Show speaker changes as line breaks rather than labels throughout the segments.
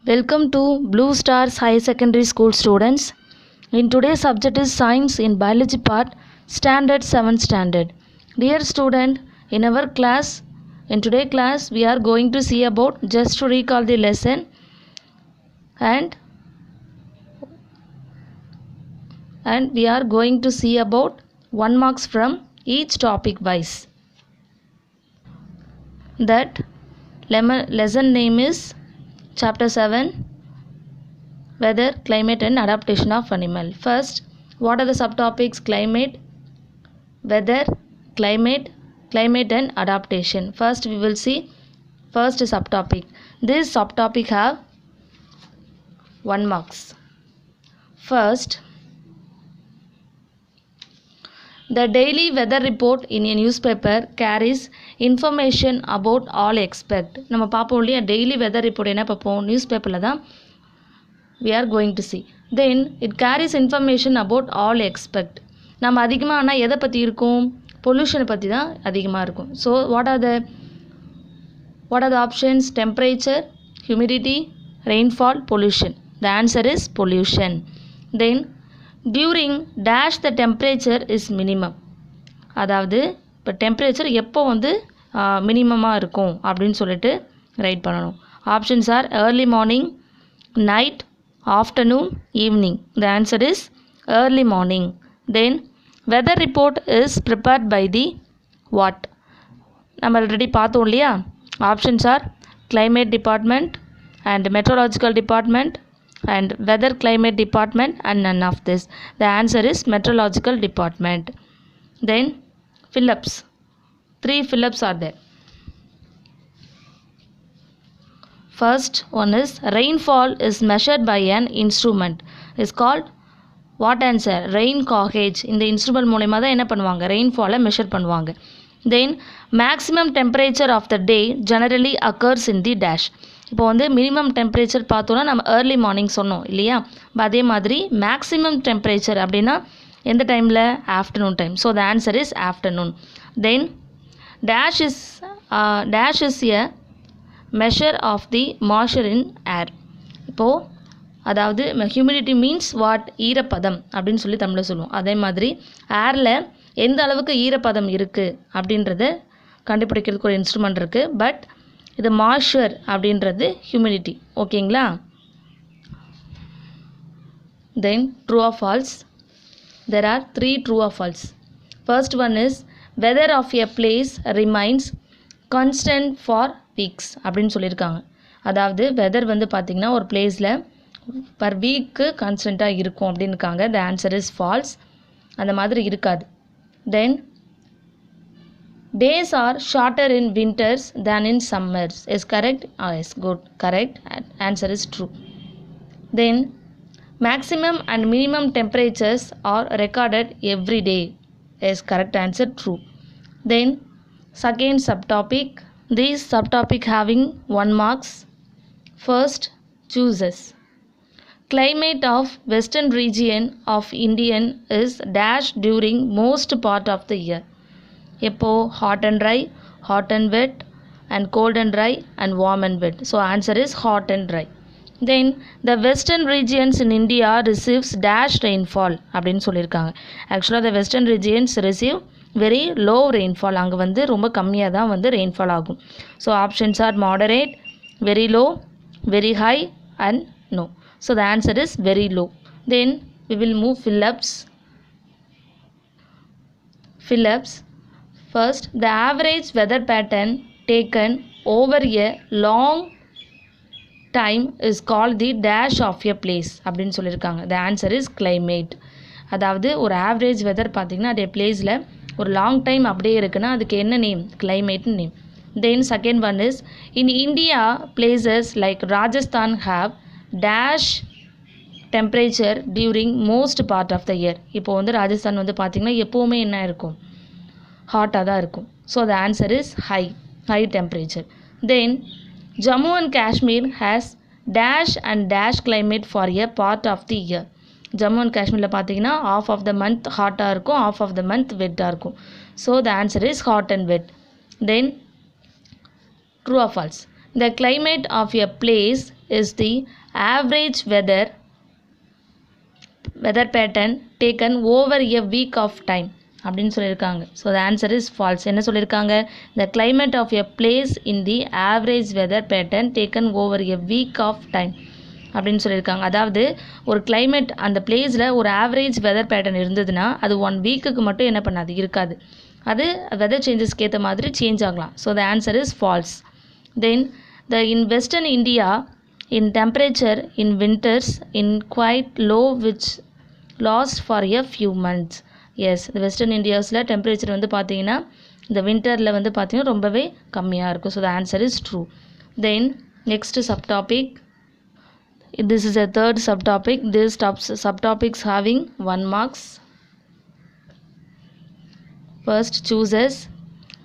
Welcome to Blue Stars High Secondary School students. In today's subject is Science in Biology part, Standard 7th Standard. Dear student, in our class, in today's class, we are going to see about, just to recall the lesson, and we are going to see about 1 marks from each topic wise. That lesson name is Chapter 7, Weather, Climate and Adaptation of Animal. First, what are the subtopics? Climate, weather, climate and adaptation. First, we will see first subtopic. This subtopic have 1 marks. First, the daily weather report in a newspaper carries information about all expect. நம்ம பார்ப்போம் இல்லையா, daily weather report என்ன பார்ப்போம், நியூஸ்பேப்பரில் தான் we are going to see. Then it carries information about all expect. நம்ம அதிகமாக ஆனால் எதை பற்றி இருக்கும், பொல்யூஷனை பற்றி தான் அதிகமாக இருக்கும். So what are the options? Temperature, humidity, rainfall, pollution. The answer is pollution. Then during dash the temperature is minimum. அதாவது இப்போ டெம்பரேச்சர் எப்போ வந்து மினிமமாக இருக்கும் அப்படின்னு சொல்லிட்டு ரைட் பண்ணணும். Options are early morning, night, afternoon, evening. The answer is early morning. Then weather report is prepared by the what? நம்ம ஆல்ரெடி பார்த்தோம் இல்லையா. Options are climate department and meteorological department and weather climate department and none of this. The answer is meteorological department. Then fill-ups. 3 fill-ups are there. First one is rainfall is measured by an instrument. Is called what answer? Rain gauge. இந்த instrument மூலமா தான் என்ன பண்ணுவாங்க, rainfall measure பண்ணுவாங்க. Then maximum temperature of the day generally occurs in the dash. இப்போ வந்து minimum temperature பார்த்தோன்னா நம்ம ஏர்லி மார்னிங் சொன்னோம் இல்லையா. அதே மாதிரி மேக்ஸிமம் டெம்பரேச்சர் அப்படின்னா எந்த டைமில், afternoon time. So the answer is afternoon. Then dash is a measure of the moisture in air. இப்போது அதாவது ஹியூமிடிட்டி மீன்ஸ் வாட், ஈரப்பதம் அப்படின்னு சொல்லி தமிழில் சொல்லுவோம். அதே மாதிரி ஏரில் எந்த அளவுக்கு ஈரப்பதம் இருக்குது அப்படின்றத கண்டுபிடிக்கிறதுக்கு ஒரு இன்ஸ்ட்ருமெண்ட் இருக்குது. பட் இது மாய்ஸ்சர் அப்படின்றது ஹியூமிடிட்டி. ஓகேங்களா. Then true or false. There are 3 true or false. First one is weather of a place remains constant for weeks அப்படின்னு சொல்லியிருக்காங்க. அதாவது வெதர் வந்து பார்த்திங்கன்னா ஒரு பிளேஸில் பர் வீக்கு கான்ஸ்டண்ட்டாக இருக்கும் அப்படின்னு இருக்காங்க. த ஆன்சர் இஸ் ஃபால்ஸ். அந்த மாதிரி இருக்காது. தென் days are shorter in winters than in summers. Is correct? Yes, good, correct. Answer is true. Then maximum and minimum temperatures are recorded every day. Is correct answer, true. Then second subtopic. This subtopic having 1 marks. First, chooses. Climate of western region of Indian is dash during most part of the year. எப்போ, hot and dry, hot and wet, and cold and dry, and warm and wet. So answer is hot and dry. Then the western regions in India receives dash rainfall அப்படின்னு சொல்லியிருக்காங்க. ஆக்சுவலாக the western regions receive very low rainfall. அங்கே வந்து ரொம்ப கம்மியாக தான் வந்து rainfall ஆகும். So options are moderate, very low, very high and no. So the answer is very low. Then we will move fill-ups. First, the average weather pattern taken over a long time is called the dash of a place அப்படின்னு சொல்லியிருக்காங்க. The answer is climate. அதாவது ஒரு average weather பார்த்திங்கன்னா அதே பிளேஸில் ஒரு long time அப்படியே இருக்குன்னா அதுக்கு என்ன நேம், கிளைமேட்னு name. Then second one is in India places like Rajasthan have dash temperature during most part of the year. இப்போ வந்து ராஜஸ்தான் வந்து பார்த்திங்கன்னா எப்போவுமே என்ன இருக்கும், ஹாட்டாக தான் இருக்கும். So the answer is high temperature. Then Jammu and Kashmir has dash and dash climate for a part of the year. Jammu and Kashmirல பார்த்தீங்கன்னா half of the month ஹாட்டாக இருக்கும், half of the month வெட்டாக இருக்கும். So the answer is hot and wet. Then true or false. The climate of a place is the average weather pattern taken over a week of time அப்படின்னு சொல்லியிருக்காங்க. So the answer is false. என்ன சொல்லியிருக்காங்க? The climate of a place in the average weather pattern taken over a week of time அப்படின்னு சொல்லியிருக்காங்க. அதாவது ஒரு climate அந்த பிளேஸில் ஒரு ஆவரேஜ் வெதர் பேட்டர்ன் இருந்ததுன்னா அது 1 வீக்குக்கு மட்டும் என்ன பண்ணாது, இருக்காது. அது வெதர் சேஞ்சஸ்க்கு ஏற்ற மாதிரி சேஞ்ச் ஆகலாம். So the answer is false. Then in western India in temperature in winters in quite low which lost for a few months. Yes, the western Indiaஸில் டெம்பரேச்சர் வந்து பார்த்தீங்கன்னா இந்த வின்டரில் வந்து பார்த்தீங்கன்னா ரொம்பவே கம்மியாக இருக்கும். So the answer is true. Then next subtopic, this is a third subtopic. This subtopics having 1 marks. First, chooses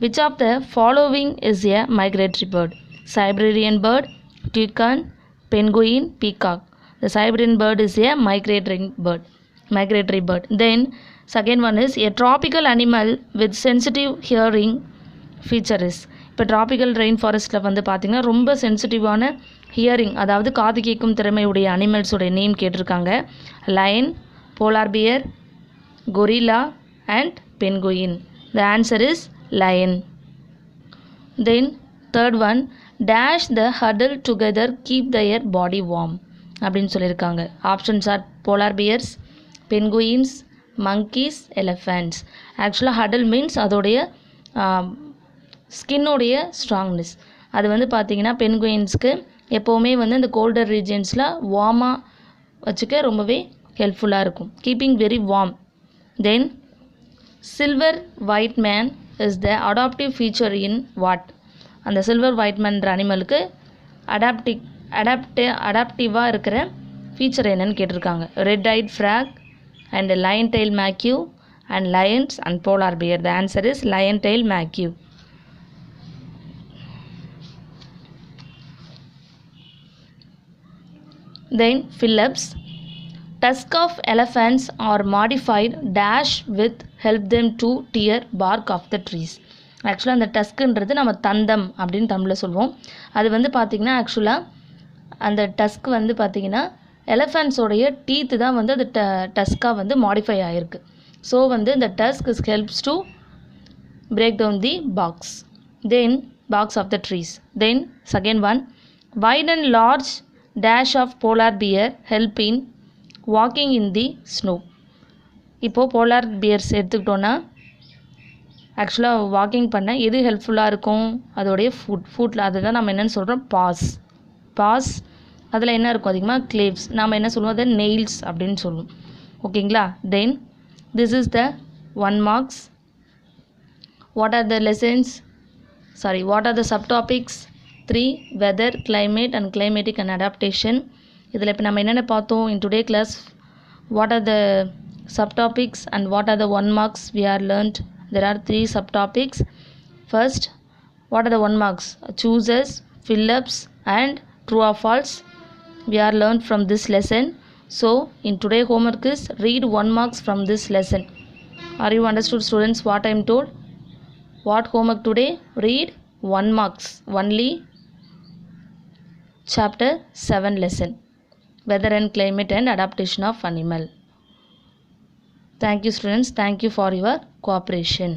which of the following is a migratory bird? Siberian bird, toucan, penguin, peacock. The Siberian bird is a migratory bird. Then second one is a tropical animal with sensitive hearing feature is. இப்போ tropical rain ஃபாரஸ்ட்டில் வந்து பார்த்திங்கன்னா ரொம்ப சென்சிட்டிவான hearing, அதாவது காது கேட்கும் திறமையுடைய அனிமல்ஸோடைய நேம் கேட்டிருக்காங்க. Lion, polar bear, gorilla and penguin. The answer is lion. Then third one, dash the huddle together keep their body warm அப்படின்னு சொல்லியிருக்காங்க. Options are polar bears, penguins, monkeys, elephants. ஆக்சுவலாக ஹடல் மீன்ஸ் அதோடைய ஸ்கின்னோடைய strongness. அது வந்து பார்த்திங்கன்னா பென்குயின்ஸ்க்கு எப்போவுமே வந்து இந்த கோல்டர் ரீஜன்ஸில் வார்மாக வச்சுக்க ரொம்பவே ஹெல்ப்ஃபுல்லாக இருக்கும். Keeping very warm. Then silver white mane is the adaptive feature in what? அந்த சில்வர் ஒயிட் மேன்ற அனிமலுக்கு அடாப்டிவாக இருக்கிற ஃபீச்சர் என்னன்னு கேட்டிருக்காங்க. Red eyed frog and lion tail macaw and lions and polar bear. The answer is lion tail macaw. Then Phillips, tusk of elephants are modified dash with help them to tear bark of the trees. ஆக்சுவலாக அந்த டஸ்க்குன்றது நம்ம தந்தம் அப்படின்னு தமிழில் சொல்லுவோம். அது வந்து பார்த்திங்கன்னா ஆக்சுவலாக அந்த டஸ்க் வந்து பார்த்திங்கன்னா எலஃபண்ட்ஸோடைய டீத்து தான் வந்து அது டஸ்க்காக வந்து மாடிஃபை ஆகிருக்கு. ஸோ வந்து இந்த tusk helps to break down the barks. Then barks of the trees. Then second one, white and large dash of polar bear help in walking in the snow. இப்போது polar bears எடுத்துக்கிட்டோன்னா ஆக்சுவலாக walking பண்ண எது ஹெல்ப்ஃபுல்லாக இருக்கும்? அதோடைய ஃபுட்டில் அதுதான் நம்ம என்னென்னு சொல்கிறோம், பாஸ். அதில் என்ன இருக்கும் அதிகமாக? கிளேவ்ஸ். நாம் என்ன சொல்லுவோம்? அதை நெயில்ஸ் அப்படின்னு சொல்லுவோம். ஓகேங்களா? Then this is the 1 marks. What are the subtopics? 3, weather, climate and climatic and adaptation. இதில் இப்போ நம்ம என்னென்ன பார்த்தோம் in today class? What are the subtopics and what are the 1 marks we are learnt? There are 3 subtopics. First, what are the 1 marks? Chooses, Phillips and true or false. We are learned from this lesson. So in today homework is read 1 marks from this lesson. Are you understood students what I am told? What homework today? Read 1 marks only chapter 7 lesson, weather and climate and adaptation of animal. Thank you students. Thank you for your cooperation.